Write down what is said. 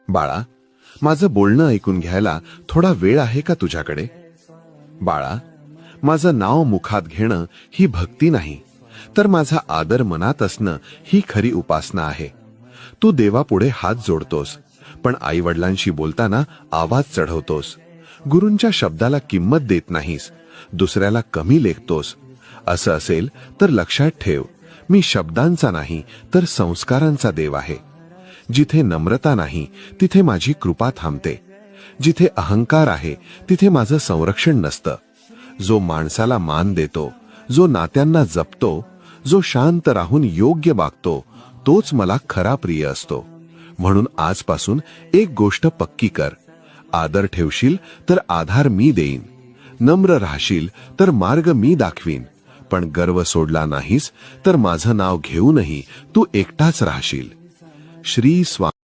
बाळा, माझं बोलणं ऐकून घ्यायला थोडा वेळ आहे का तुझ्याकडे? बाळा, माझं नाव मुखात घेणं ही भक्ती नाही, तर माझा आदर मनात असणं ही खरी उपासना आहे. तू देवापुढे हात जोडतोस, पण आईवडिलांशी बोलताना आवाज चढवतोस. गुरूंच्या शब्दाला किंमत देत नाहीस, दुसऱ्याला कमी लेखतोस. असं असेल तर लक्षात ठेव, मी शब्दांचा नाही तर संस्कारांचा देव आहे. जिथे नम्रता नाही तिथे माझी कृपा थांबते. जिथे अहंकार आहे तिथे माझं संरक्षण नसतं. जो माणसाला मान देतो, जो नात्यांना जपतो, जो शांत राहून योग्य वागतो, तोच मला खरा प्रिय असतो. म्हणून आजपासून एक गोष्ट पक्की कर. आदर ठेवशील तर आधार मी देईन. नम्र राहशील तर मार्ग मी दाखवीन. पण गर्व सोडला नाहीस तर माझं नाव घेऊनही तू एकटाच राहशील. श्री स्वामी.